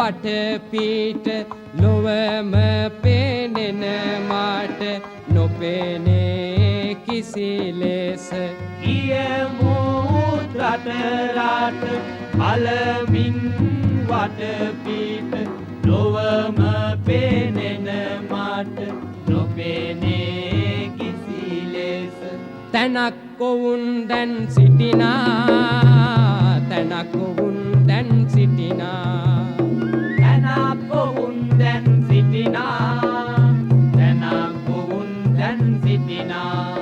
වට පීට ලොවම පෙනෙන මාට නොපෙනේ කිසි ලෙස කියමු රට රට අලමින් වට පීට ලොවම පෙනෙන මාට නොපෙනේ කිසි ලෙස තැනක් ඔවුන් දැන් සිටිනා තැනක් ඔවුන් දැන් සිටිනා තැනක් ඔවුන් දැන් සිටිනා තැනක් ඔවුන් දැන් සිටිනා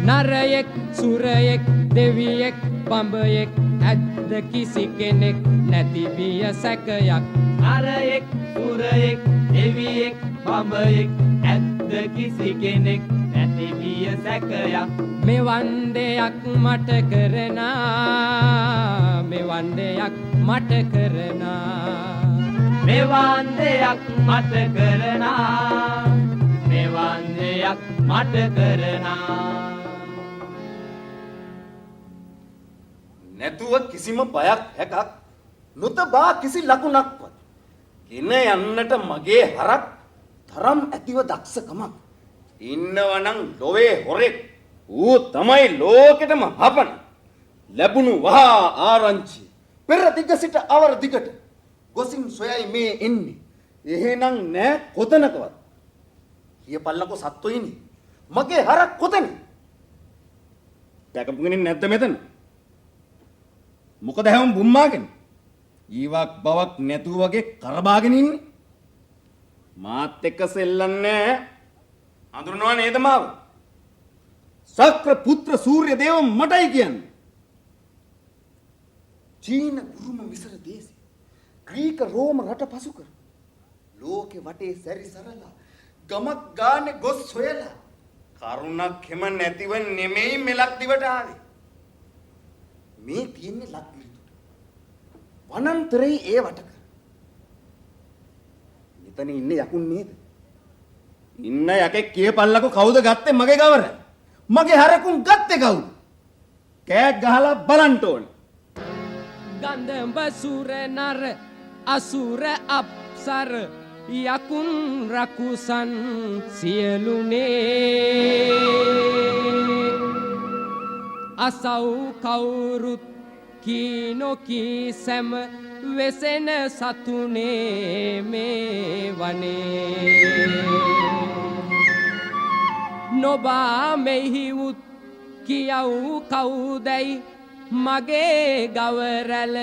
නරයෙක් සුරයෙක් දෙවියෙක් බඹයෙක් ඇද්ද කිසි කෙනෙක් නැති විය සැකයක් නරයෙක් සුරයෙක් දෙවියෙක් බඹයෙක් ඇද්ද කිසි කෙනෙක් නැති විය සැකයක් මෙවන් දෙයක් මට කරනා මෙවන් දෙයක් මට කරනා මෙවන් දෙයක් මට කරනා මෙවන් දෙයක් මට කරනා නැතුව කිසිම බයක් හැකක් නොතබා කිසි ලකුණක්වත් ගෙන යන්නට මගේ හරක් තරම් ඇතිව දක්ෂකමක් ඉන්නවනම් ලොවේ හොරෙක් ඌ තමයි ලෝකෙටම හපන ලැබුණු වහා ආරංචි පෙර දිග සිට අවර දිගට ගොසින් සොයයි මේ එන්නේ එහෙනම් නෑ කොතනකවත් කියපල්ලකෝ සත්තුයිනි මගේ හරක් කොතන දැකපු කෙනෙක් නැද්ද මෙතන මොකද හැම බුම්මාගෙන ඊවක් බවක් නැතුව වගේ කරබාගෙන ඉන්නේ මාත් එක්ක සෙල්ලන්නේ අඳුරනවා නේද මාව සක්‍ර පුත්‍ර සූර්ය දේව මටයි කියන්නේ චීන උරුම මිසර දේශේ ග්‍රීක රෝම රට පසු කර ලෝකෙ වටේ සැරි සරලා ගමක් ගානේ ගොස් හොයලා කරුණක් හැම නැතිව නෙමෙයි මෙලක් දිවට ආවේ මේ තියෙන්නේ ලක්විලිතුට වනන්තරේ ඒ වටක මෙතන ඉන්නේ යකුන් නේද ඉන්න යකෙක් කියපල්ලකෝ කවුද ගත්තේ මගේ ගවර මගේ හරකුන් ගත්තේ කවුද කෑක් ගහලා බලන්න ඕනේ ගන්ධඹ සුර නර අසුර අප්සර යකුන් රකුසන් සියලුනේ අසව් කවුරුත් කීනොකී සැම වෙසෙන සතුනේ මේ වනේ නොබා මෙහිවුත් කියව් කවුදැයි මගේ ගවරැල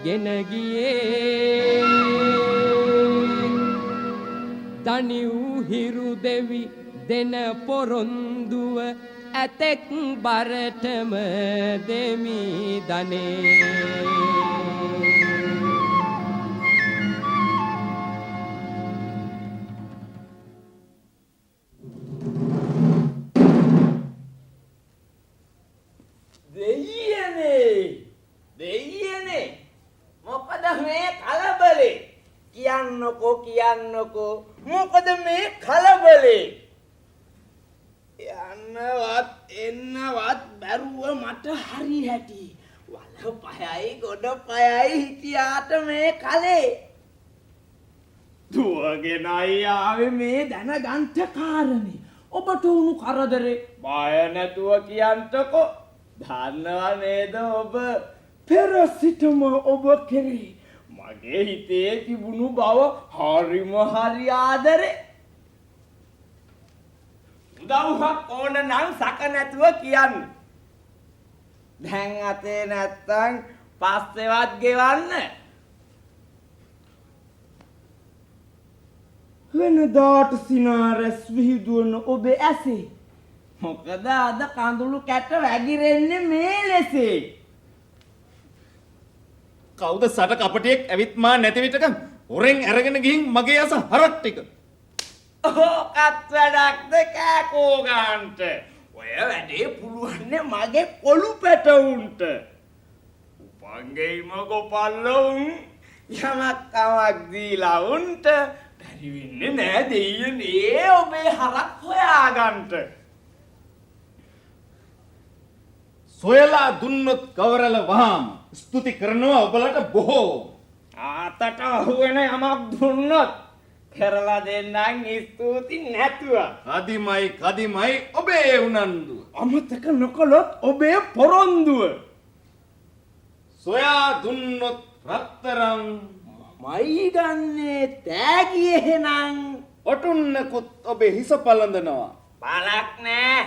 ගෙන ගියේ දනිව් හිරු දෙවි දෙන පොරොන්දුව ඇතෙක් බරටම දෙමි දනේ දෙයියනේ මොකද මේ කලබලේ කියන්නකෝ මොකද මේ කලබලේ යන්නවත් එන්නවත් බැරුව මට හරි හැටි වල පයයි ගොඩ පයයි හිටියාට මේ කලේ දුවගෙන ආවේ මේ දැනගන්න කාරණේ ඔබට උණු කරදරේ බය නැතුව කියන්නකෝ දන්නවා නේද ඔබ පෙර සිටම ඔබ කෙරේ මගේ හිතේ තිබුණු බව හරිම හරි ආදරේ උදව්වක් ඕන නම් සක නැතුව කියන්න දැන් අතේ නැත්තම් පස්සෙවත් ගෙවන්න වෙනදාට සිනාරස් විහිදුවන ඔබේ ඇසේ මොකද අද කඳුළු කැට වැగిරෙන්නේ මේ ලෙසේ කවුද සට කපටියෙක් ඇවිත් මා නැති විටක හොරෙන් අරගෙන ගිහින් මගේ අස හරක් ටික ඕකත් වැඩක්ද කෑකෝ ගන්නට ඔය වැඩේ පුළුවන්නේ මගේ කොළු පැටවුන්ට උපංගෙයිම ගොපල්ලොවුන් යමක් කමක් දීලා උන්ට බැරි වෙන්නේ නෑ දෙයියනේ ඔබේ හරක් හොයාගන්නට සොයලා දුන්නොත් කවරල වහාම ස්තුති කරනවා ඔබලට බොහෝ ආතට අහුවෙන යමක් දුන්නොත් කරලා දෙන්නම් ස්තුති නැතුව. කදිමයි ඔබේ උනන්දුව. අමතක නොකළොත් ඔබේ පොරොන්දුව. සොයා දුන්නොත් රත්තරන් මයි ගන්නේ තෑගි එහෙනම්. ඔටුන්නකුත් ඔබේ හිස පළඳනවා. බලක් නෑ.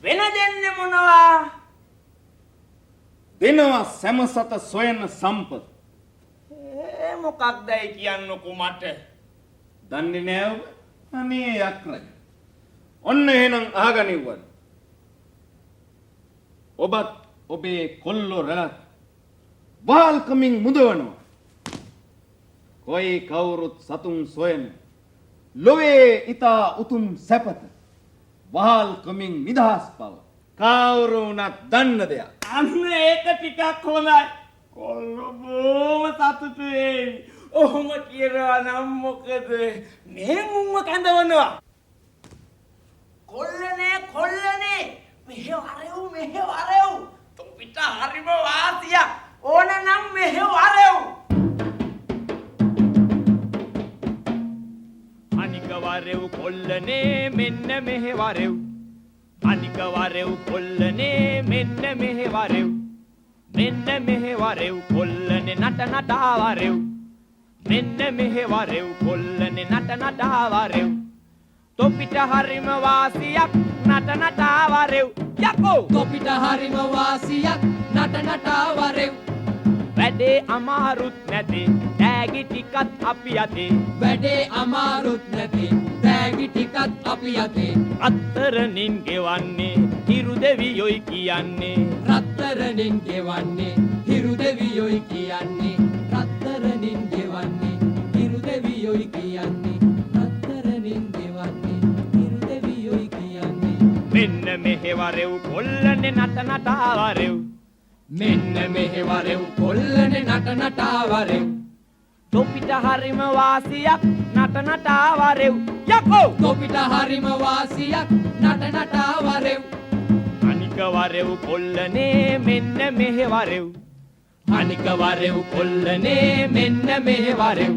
වෙන දෙන්නේ මොනවා? දෙනවා සැමසත සොයන සම්පත්. මොකක්දයි කියන්නකෝ මට. දන්නේ නෑ ඔබ? අනේ යක්රජ. ඔන්න එහෙනම් අහගනිව්වද? ඔබත් ඔබේ කොල්ලෝ රැළත් වහල්කමින් මුදවනවා. කොයි කවුරුත් සතුන් සොයන ලොවේ ඊතා උතුම් සැපත වහල්කමින් නිදහස් බව කවුරු වුණත් දන්න දෙයක්. අන්න ඒක ටිකක් හොඳයි. කොල්ලෝ බොහොම සතුටුයි. ඔහොම කියනවා නම් මොකද මේ මුම්ම කැඳවනවා. කොල්ලනේ මෙහෙ වරෙව් තොපිට හරිම වාසියක්. ඕන නම් මෙහෙ වරෙව්. අනික වරෙව් කොල්ලනේ මෙන්න මෙහෙ වරෙව්. අනික වරෙව් කොල්ලනේ මෙන්න මෙහෙ වරෙව්. මෙන්න මෙහෙ වරෙව් කොල්ලනේ නටනටා වරෙව්. මෙන්න මෙහෙ වරෙව් කොල්ලනේ නටනටා වරෙව්. තොපිට හරිම වාසියක් නටනටා වරෙව්. යකෝ තොපිට හරිම වාසියක් නටනටා වරෙව්. වැඩේ අමාරුත් නැති තෑගි ටිකත් අපි යතේ. වැඩේ අමාරුත් නැති තෑගි ටිකත් අපි යතේ. අත්තරනින් ගෙවන්නේ හිරු දෙවියොයි කියන්නේ. රත්තරනින් ගෙවන්නේ හිරු දෙවියොයි කියන්නේ. රත්තරනින් ගෙවන්නේ හිරු දෙවියොයි කියන්නේ. රත්තරනින් ගෙවන්නේ හිරු දෙවියොයි කියන්නේ. මෙන්න මෙහෙ වරෙව් කොල්ලනේ නටනටා වරෙව්. මෙන්න මෙහෙ වරෙව් කොල්ලනේ නටනටා වරෙව්. තොපිට හරිම වාසියක් නටනටා වරෙව්. යකෝ තොපිට හරිම වාසියක් නටනටා වරෙව්. අනික වරෙව් කොල්ලනේ මෙන්න මෙහෙ වරෙව්. අනික වරෙව් කොල්ලනේ මෙන්න මෙහෙ වරෙව්.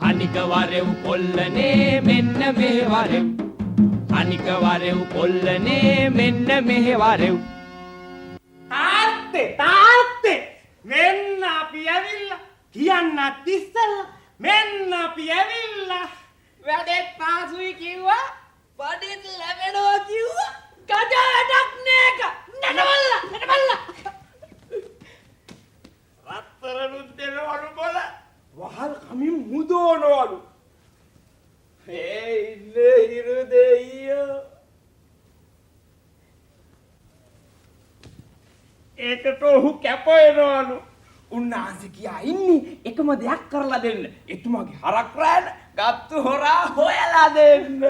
අනික වරෙව් කොල්ලනේ මෙන්න මෙහෙ වරෙව්. අනික වරෙව් කොල්ලනේ මෙන්න මෙහෙ වරෙව්. තාත්තේ මෙන්න අපි ඇවිල්ලා. කියන්නත් ඉස්සෙල්ලා මෙන්න අපි ඇවිල්ලා. වැඩේ පාසුයි කිව්වා. බඩේට ලැබෙනවා කිව්වා. කඩටක් නේක. නටවල්ලා. රත්තරනුත් දෙනවලු බල. වහල් කමින් මුදවනවලු. ඉන්නේ හිරු දෙයියෝ. ඒකට ඔහු කැපවෙනවලු. උන්වහන්සේ කියා ඉන්නේ එකම දෙයක් කරලා දෙන්න. එතුමාගේ හරක් රෑන ගත්තු හොරා හොයලා දෙන්න.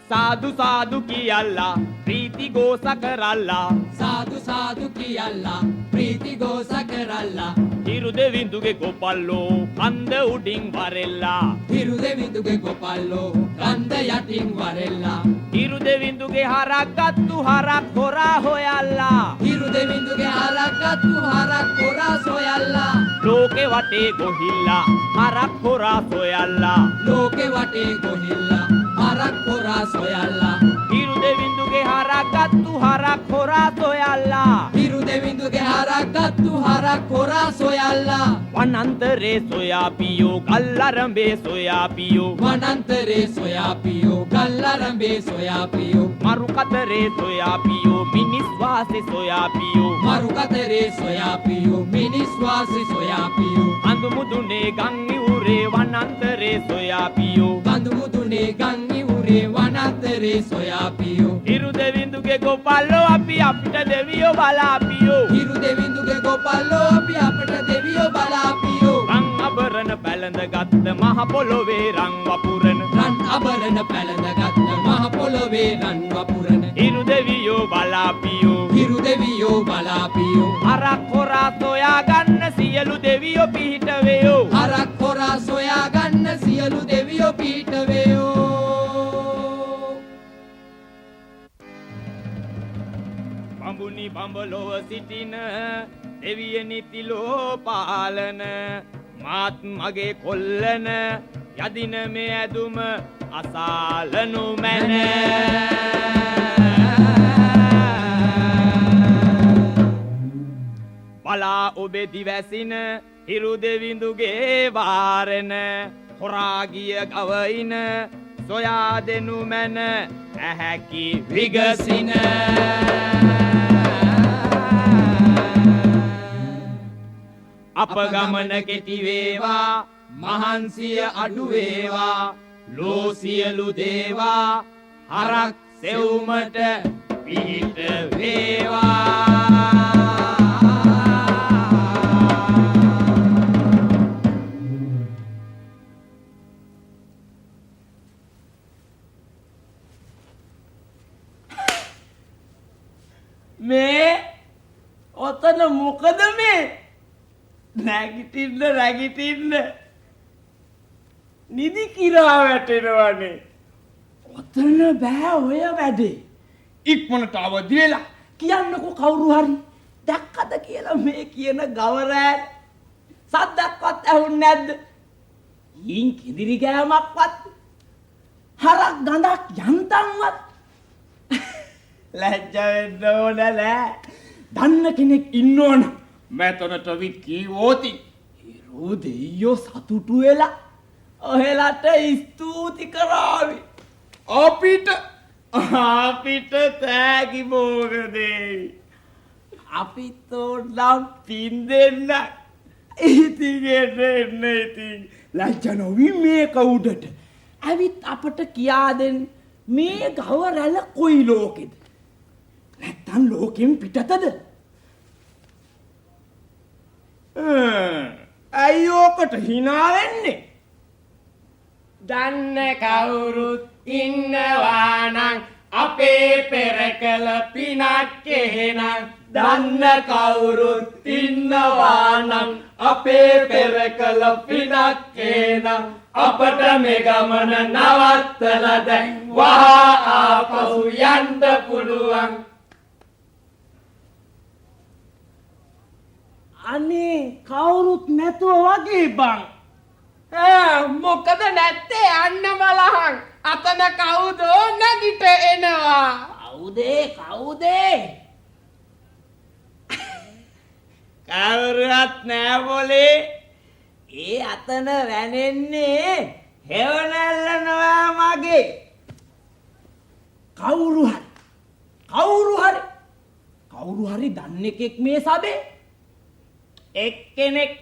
සාදු සාදු කියල්ලා ප්‍රීති ගෝස කරල්ලා. සාදු සාදු කියල්ලා ප්‍රීති ගෝස කරල්ලා. හිරු දෙවිඳුගේ ගොපල්ලෝ කන්ද උඩින් වරෙල්ලා. හිරු දෙවිඳුගේ ගොපල්ලෝ කන්ද යටින් වරෙල්ලා. හිරු දෙවිඳුගේ හරක් ගත්තු හරක් හොරා හොයල්ලා. හිරු දෙවිඳුගේ හරක් ගත්තු හරක් හොරා සොයල්ලා. ලෝකෙ වටේ ගොහිල්ලා හරක් හොරා සොයල්ලා. ලෝකෙ වටේ ගොහිල්ලා හරක් හොරා සොයල්ලා. හිරු දෙවිඳුගේ හරක් ගත්තු හරක් හොරා සොයල්ලා. හිරු දෙවිඳුගේ හරක් ගත්තු හරක් හොරා සොයල්ලා. වනන්තරේ සොයාපියෝ ගල්ලරඹේ සොයාපියෝ. වනන්තරේ සොයාපියෝ ගල්ලරඹේ සොයාපියෝ. මරු කතරේ සොයාපියෝ මිනිස් වාසේ සොයාපියෝ. මරු කතරේ සොයාපියෝ මිනිස් වාසේ සොයාපියෝ. අඳු මුදුනේ ගම් ඉවුරේ වනන්තරේ සොයාපියෝ. බඳු මුදුනේ ගම් ඉවුරේ වනන්තරේ සොයාපියෝ. හිරු දෙවිඳුගේ ගොපල්ලෝ අපි අපිට දෙවියෝ බලාපියෝ. හිරු දෙවිඳුගේ ගොපල්ලෝ අපි අපට දෙවියෝ බලාපියෝ. රන් අබරන පැලඳ ගත්ත මහ පොළොවේ රන් වපුරන. රන් අබරන පැලඳ ගත්ත මහ පොළොවේ රන් වපුරන. හිරු දෙවියෝ බලාපියෝ. හිරු දෙවියෝ බලාපියෝ. හරක් හොරා සොයා ගන්න සියලු දෙවියෝ පිහිට වේයෝ. හරක් හොරා සොයා ගන්න සියලු දෙවියෝ පිහිට වේයෝ. බහුනි බඹලොව සිටින දෙවියනි තිලෝ පාලන මාත් මගේ කොල්ලන යදින මේ ඇදුම අසාලනු මැන බලා ඔබේ දිවැසින හිරු දෙවිඳුගේ වාරණ හොරා ගිය ගවයින සොයා දෙනු මැන ඇහැකි විගසින අප ගමන කෙටි වේවා මහන්සිය අඩු වේවා ලෝ සියලු දේවා හරක් සෙවුමට පිහිට වේවා මේ ඔතන මොකද මේ නැගිටින්න නිදි කිරා වැටෙනවනේ ඔතන බෑ ඔය වැඩේ ඉක්මනට අවදි වෙලා කියන්නකෝ කවුරු හරි දැක්කද කියලා මේ කියන ගවරෑට සද්දක්වත් ඇහුන්නේ නැද්ද ඊන් කිදිරි ගෑමක්වත් හරක් ගඳක් යන්තම්වත් ලැජ්ජ වෙන්න ඕන නෑ දන්න කෙනෙක් ඉන්න ඕන මෙතනට විත් කීවෝති හිරු දෙයියෝ සතුටු වෙලා ඔහෙලට ස්තුති කරාවි අපිට තෑගි බෝගදේවි අපිත් ඕනම් පින් දෙන්න ඉතින් එන්න ඉතින් ලැජ්ජ නොවි මේක උඩට ඇවිත් අපට කියා දෙන්න මේ ගව රැළ කොයි ලෝකෙද නැත්තම් ලෝකෙන් පිටතද ඇයි ඕකට hina වෙන්නේ දන්න කවුරුත් ඉන්නවා නම් අපේ පෙරකල පිනක් එහෙනම් දන්න කවුරුත් ඉන්නවා නම් අපේ පෙරකල පිනක් එහෙනම් අපට මේ ගමන නවත්තලා දැන් වහා ආපහු යන්න පුළුවන් අනේ කවුරුත් නැතුව වගේ බං මොකද නැත්තේ අන්න බලහන් අතන කවුද නැගිට එනවා කවුරුත් නෑ બોලේ ඒ අතන වැනෙන්නේ හෙවණැල්ලනවා මගේ කවුරු හරි දන්න එකෙක් මේ සබේ එක්කෙනෙක්